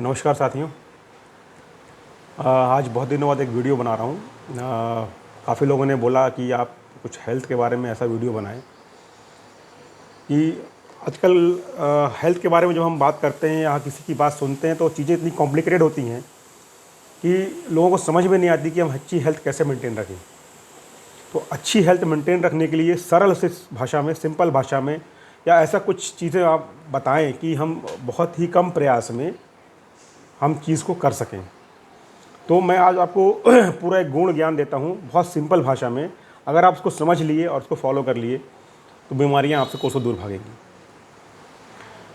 नमस्कार साथियों। आज बहुत दिनों बाद एक वीडियो बना रहा हूँ। काफ़ी लोगों ने बोला कि आप कुछ हेल्थ के बारे में ऐसा वीडियो बनाएं कि आजकल हेल्थ के बारे में जब हम बात करते हैं या किसी की बात सुनते हैं तो चीज़ें इतनी कॉम्प्लिकेटेड होती हैं कि लोगों को समझ में नहीं आती कि हम अच्छी हेल्थ कैसे मेंटेन रखें। तो अच्छी हेल्थ मेंटेन रखने के लिए सरल से भाषा में, सिंपल भाषा में या ऐसा कुछ चीज़ें आप बताएं कि हम बहुत ही कम प्रयास में हम चीज़ को कर सकें। तो मैं आज आपको पूरा एक गुण ज्ञान देता हूँ बहुत सिंपल भाषा में। अगर आप उसको समझ लिए और उसको फॉलो कर लिए तो बीमारियाँ आपसे कोसों दूर भागेंगी।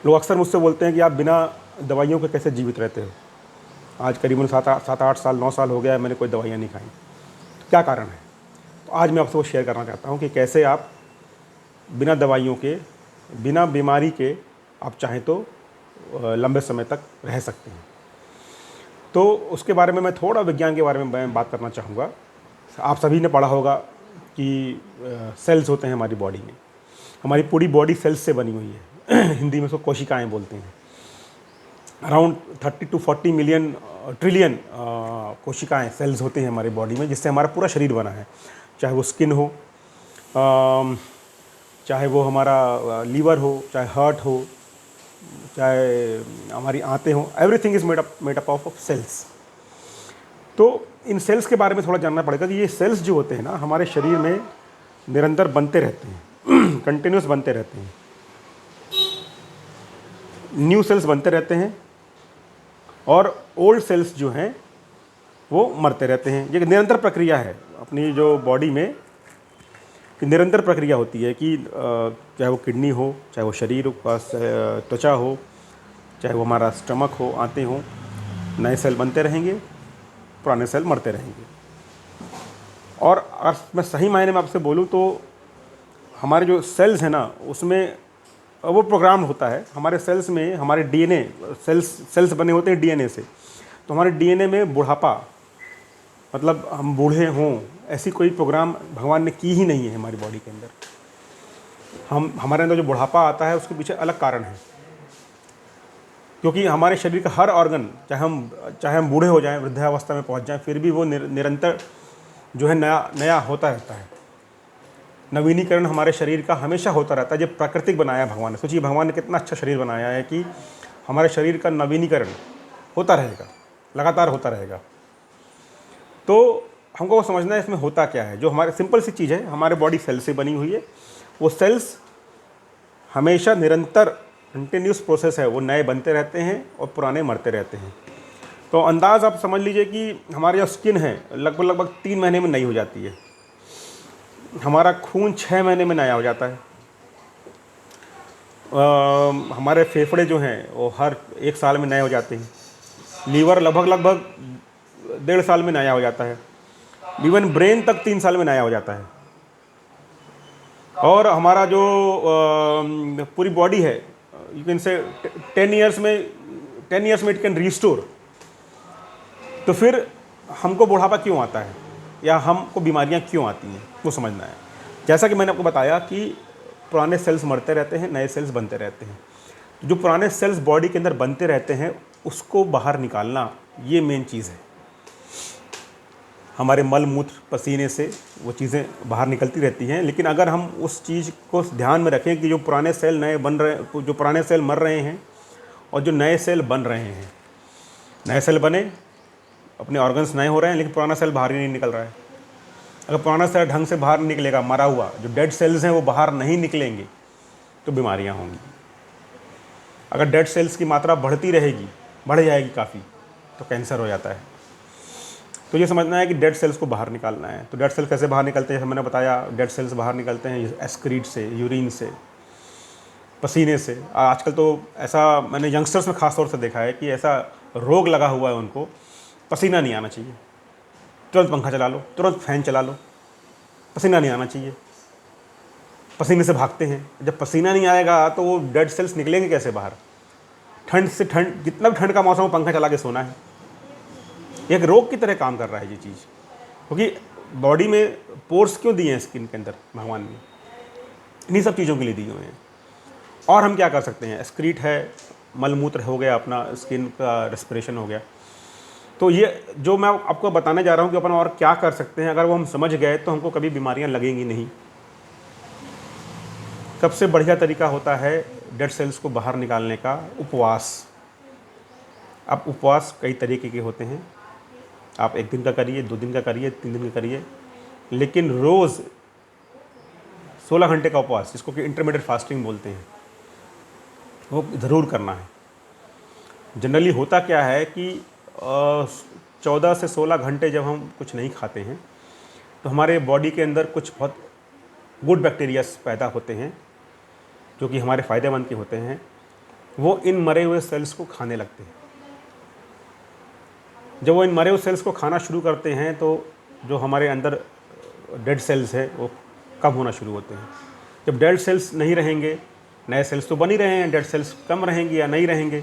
लोग अक्सर मुझसे बोलते हैं कि आप बिना दवाइयों के कैसे जीवित रहते हो। आज करीबन 7-8 साल 9 साल हो गया है मैंने कोई दवाइयाँ नहीं खाई। तो क्या कारण है? तो आज मैं आपसे वो शेयर करना चाहता हूँ कि कैसे आप बिना दवाइयों के, बिना बीमारी के आप चाहें तो लंबे समय तक रह सकते हैं। तो उसके बारे में मैं थोड़ा विज्ञान के बारे में मैं बात करना चाहूँगा। आप सभी ने पढ़ा होगा कि सेल्स होते हैं हमारी बॉडी में। हमारी पूरी बॉडी सेल्स से बनी हुई है। हिंदी में उसको कोशिकाएं बोलते हैं। अराउंड 30 to 40 मिलियन ट्रिलियन कोशिकाएं, सेल्स होते हैं हमारी बॉडी में, जिससे हमारा पूरा शरीर बना है। चाहे वो स्किन हो, चाहे वो हमारा लीवर हो, चाहे हार्ट हो, चाहे हमारी आंतें हों, everything is made up of cells. तो इन सेल्स के बारे में थोड़ा जानना पड़ेगा कि ये सेल्स जो होते हैं ना हमारे शरीर में निरंतर बनते रहते हैं। कंटिन्यूस बनते रहते हैं। न्यू सेल्स बनते रहते हैं और ओल्ड सेल्स जो हैं वो मरते रहते हैं। ये निरंतर प्रक्रिया है अपनी जो बॉडी में, कि निरंतर प्रक्रिया होती है कि चाहे वो किडनी हो, चाहे वो शरीर का त्वचा हो, चाहे वो हमारा स्टमक हो, आंतें हो, नए सेल बनते रहेंगे, पुराने सेल मरते रहेंगे। और अगर मैं सही मायने में आपसे बोलूँ तो हमारे जो सेल्स हैं ना उसमें वो प्रोग्राम होता है। हमारे सेल्स में हमारे डीएनए, सेल्स बने होते हैं डीएनए से। तो हमारे डीएनए में बुढ़ापा, मतलब हम बूढ़े हों, ऐसी कोई प्रोग्राम भगवान ने की ही नहीं है हमारी बॉडी के अंदर। हमारे अंदर जो बुढ़ापा आता है उसके पीछे अलग कारण है, क्योंकि हमारे शरीर का हर ऑर्गन, चाहे हम बूढ़े हो जाएं, वृद्धावस्था में पहुंच जाएं, फिर भी वो निरंतर जो है नया होता रहता है। नवीनीकरण हमारे शरीर का हमेशा होता रहता है। जब प्राकृतिक बनाया है भगवान ने, सोचिए भगवान ने कितना अच्छा शरीर बनाया है कि हमारे शरीर का नवीनीकरण होता रहेगा, लगातार होता रहेगा। तो हमको वो समझना है इसमें होता क्या है। जो हमारे सिंपल सी चीज़ है, हमारे बॉडी सेल से बनी हुई है। वो सेल्स हमेशा निरंतर कंटिन्यूस प्रोसेस है, वो नए बनते रहते हैं और पुराने मरते रहते हैं। तो अंदाज़ आप समझ लीजिए कि हमारी जो स्किन है लगभग 3 महीने में नई हो जाती है। हमारा खून 6 महीने में नया हो जाता है। हमारे फेफड़े जो हैं वो हर 1 साल में नए हो जाते हैं। लीवर लगभग 1.5 साल में नया हो जाता है। इवन ब्रेन तक 3 साल में नया हो जाता है। और हमारा जो पूरी बॉडी है, यू कैन से 10 ईयर्स में इट कैन रिस्टोर। तो फिर हमको बुढ़ापा क्यों आता है या हमको बीमारियां क्यों आती हैं, वो समझना है। जैसा कि मैंने आपको बताया कि पुराने सेल्स मरते रहते हैं, नए सेल्स बनते रहते हैं। जो पुराने सेल्स बॉडी के अंदर बनते रहते हैं उसको बाहर निकालना, ये मेन चीज़ है। हमारे मल मूत्र पसीने से वो चीज़ें बाहर निकलती रहती हैं, लेकिन अगर हम उस चीज़ को ध्यान में रखें कि जो पुराने सेल नए बन रहे, जो पुराने सेल मर रहे हैं और जो नए सेल बन रहे हैं, नए सेल बने, अपने ऑर्गन्स नए हो रहे हैं, लेकिन पुराना सेल बाहर ही नहीं निकल रहा है। अगर पुराना सेल ढंग से बाहर निकलेगा, मरा हुआ जो डेड सेल्स हैं वो बाहर नहीं निकलेंगे तो बीमारियाँ होंगी। अगर डेड सेल्स की मात्रा बढ़ती रहेगी, बढ़ जाएगी काफ़ी, तो कैंसर हो जाता है। तो ये समझना है कि डेड सेल्स को बाहर निकालना है। तो डेड सेल कैसे बाहर निकलते हैं, मैंने बताया। डेड सेल्स बाहर निकलते हैं एक्सक्रीट से, यूरिन से, पसीने से। आजकल तो ऐसा मैंने यंगस्टर्स में ख़ास तौर से देखा है कि ऐसा रोग लगा हुआ है, उनको पसीना नहीं आना चाहिए। तुरंत पंखा चला लो, तुरंत फैन चला लो, पसीना नहीं आना चाहिए। पसीने से भागते हैं। जब पसीना नहीं आएगा तो वो डेड सेल्स निकलेंगे कैसे बाहर? ठंड, जितना भी ठंड का मौसम हो, पंखा चला के सोना है। एक रोग की तरह काम कर रहा है ये चीज़, क्योंकि बॉडी में पोर्स क्यों दिए हैं स्किन के अंदर भगवान ने? इन्हीं सब चीज़ों के लिए दिए हुए हैं। और हम क्या कर सकते हैं? एक्सक्रीट है, मल मूत्र हो गया, अपना स्किन का रेस्पिरेशन हो गया। तो ये जो मैं आपको बताने जा रहा हूँ कि अपन और क्या कर सकते हैं, अगर वो हम समझ गए तो हमको कभी बीमारियाँ लगेंगी नहीं। सबसे बढ़िया तरीका होता है डेड सेल्स को बाहर निकालने का उपवास। अब उपवास कई तरीके के होते हैं, आप 1 दिन का करिए, 2 दिन का करिए, 3 दिन का करिए, लेकिन रोज़ 16 घंटे का उपवास, जिसको कि इंटरमीडिएट फास्टिंग बोलते हैं, वो ज़रूर करना है। जनरली होता क्या है कि 14 से 16 घंटे जब हम कुछ नहीं खाते हैं तो हमारे बॉडी के अंदर कुछ बहुत गुड बैक्टीरियाज पैदा होते हैं जो कि हमारे फ़ायदेमंद के होते हैं। वो इन मरे हुए सेल्स को खाने लगते हैं। जब वो इन मरे हुए सेल्स को खाना शुरू करते हैं तो जो हमारे अंदर डेड सेल्स है वो कम होना शुरू होते हैं। जब डेड सेल्स नहीं रहेंगे, नए सेल्स तो बन ही रहे हैं, डेड सेल्स कम रहेंगे या नहीं रहेंगे,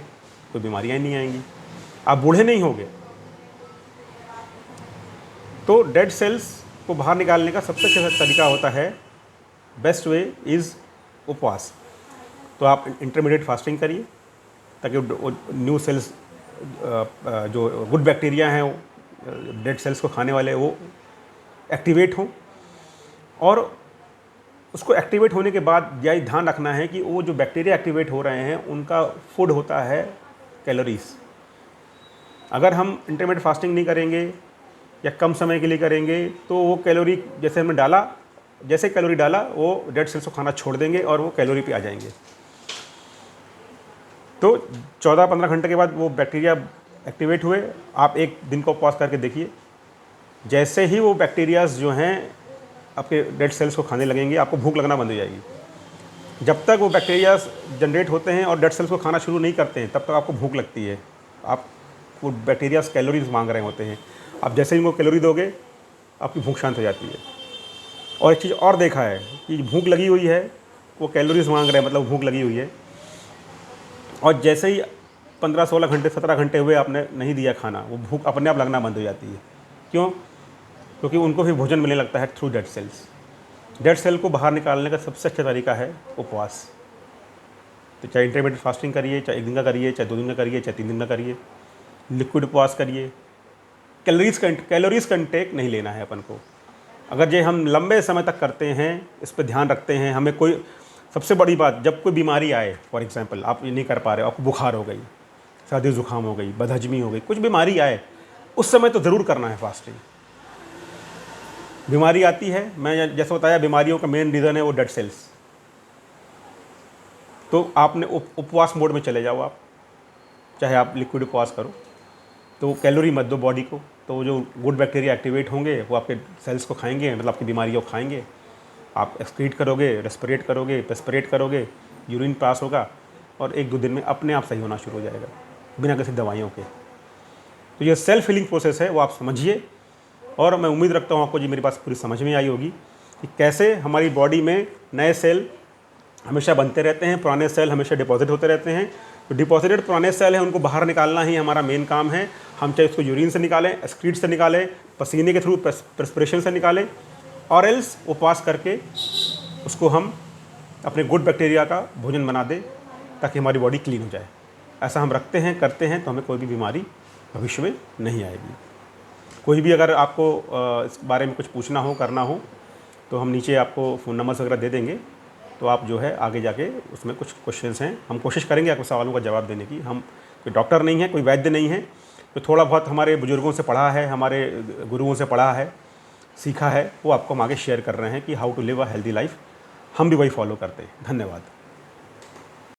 कोई बीमारियाँ नहीं आएंगी, आप बूढ़े नहीं होंगे। तो डेड सेल्स को बाहर निकालने का सबसे अच्छा तरीका होता है, बेस्ट वे इज़ उपवास। तो आप इंटरमीडिएट फास्टिंग करिए ताकि न्यू सेल्स, जो गुड बैक्टीरिया हैं वो डेड सेल्स को खाने वाले, वो एक्टिवेट हों। और उसको एक्टिवेट होने के बाद यह ध्यान रखना है कि वो जो बैक्टीरिया एक्टिवेट हो रहे हैं उनका फूड होता है कैलोरीज। अगर हम इंटरमीडिएट फास्टिंग नहीं करेंगे या कम समय के लिए करेंगे तो वो कैलोरी जैसे हमने डाला, जैसे कैलोरी डाला वो डेड सेल्स को खाना छोड़ देंगे और वो कैलोरी पे आ जाएंगे। तो 14-15 घंटे के बाद वो बैक्टीरिया एक्टिवेट हुए, आप 1 दिन का उपवास करके देखिए, जैसे ही वो बैक्टीरियाज जो हैं आपके डेड सेल्स को खाने लगेंगे, आपको भूख लगना बंद हो जाएगी। जब तक वो बैक्टीरियाज जनरेट होते हैं और डेड सेल्स को खाना शुरू नहीं करते हैं तब तक आपको भूख लगती है। आप वो बैक्टीरियाज कैलोरीज मांग रहे होते हैं, आप जैसे ही उनको कैलोरी दोगे आपकी भूख शांत हो जाती है। और एक चीज़ और देखा है कि भूख लगी हुई है, वो कैलोरीज मांग रहे हैं, मतलब भूख लगी हुई है, और जैसे ही 15-16 घंटे 17 घंटे हुए आपने नहीं दिया खाना, वो भूख अपने आप लगना बंद हो जाती है। क्यों? क्योंकि उनको भी भोजन मिलने लगता है through dead cells. Dead cell को बाहर निकालने का सबसे अच्छा तरीका है उपवास। तो चाहे इंटरमीडिएट फास्टिंग करिए, चाहे 1 दिन का करिए, चाहे 2 दिन का करिए, चाहे 3 दिन का करिए, लिक्विड उपवास करिए। कैलोरीज का इंटेक नहीं लेना है अपन को। अगर ये हम लंबे समय तक करते हैं, इस पर ध्यान रखते हैं, हमें कोई, सबसे बड़ी बात, जब कोई बीमारी आए, फॉर एग्जांपल आप ये नहीं कर पा रहे हो, आपको बुखार हो गई, सर्दी जुकाम हो गई, बदहजमी हो गई, कुछ बीमारी आए, उस समय तो ज़रूर करना है फास्टिंग। बीमारी आती है, मैं जैसे बताया, बीमारियों का मेन रीज़न है वो डेड सेल्स। तो आपने उपवास मोड में चले जाओ आप, चाहे आप लिक्विड उपवास करो, तो कैलोरी मत दो बॉडी को, तो जो गुड बैक्टीरिया एक्टिवेट होंगे वो आपके सेल्स को खाएंगे, मतलब आपकी बीमारियों को खाएंगे। आप एक्सक्रीट करोगे, रेस्पिरेट करोगे, पेस्पिरेट करोगे, यूरिन पास होगा और 1-2 दिन में अपने आप सही होना शुरू हो जाएगा बिना किसी दवाइयों के। तो ये सेल्फ हीलिंग प्रोसेस है, वो आप समझिए। और मैं उम्मीद रखता हूँ आपको जी मेरी बात पूरी समझ में आई होगी कि कैसे हमारी बॉडी में नए सेल हमेशा बनते रहते हैं, पुराने सेल हमेशा डिपॉजिट होते रहते हैं। तो डिपॉजिटेड पुराने सेल हैं, उनको बाहर निकालना ही हमारा मेन काम है। हम चाहे उसको यूरिन से निकालें, एक्सक्रीट से निकालें, पसीने के थ्रू, पेस्पिरेशन से निकालें, और एल्स उपवास करके उसको हम अपने गुड बैक्टीरिया का भोजन बना दें ताकि हमारी बॉडी क्लीन हो जाए। ऐसा हम रखते हैं, करते हैं, तो हमें कोई भी बीमारी भविष्य में नहीं आएगी। कोई भी अगर आपको इस बारे में कुछ पूछना हो, करना हो, तो हम नीचे आपको फ़ोन नंबर्स वगैरह दे देंगे, तो आप जो है आगे जाके उसमें कुछ क्वेश्चंस हैं, हम कोशिश करेंगे आपको सवालों का जवाब देने की। हम कोई डॉक्टर नहीं है, कोई वैद्य नहीं है, तो थोड़ा बहुत हमारे बुजुर्गों से पढ़ा है, हमारे गुरुओं से पढ़ा है, सीखा है, वो आपको हम आगे शेयर कर रहे हैं कि how to live a healthy life. हम भी वही फॉलो करते हैं। धन्यवाद।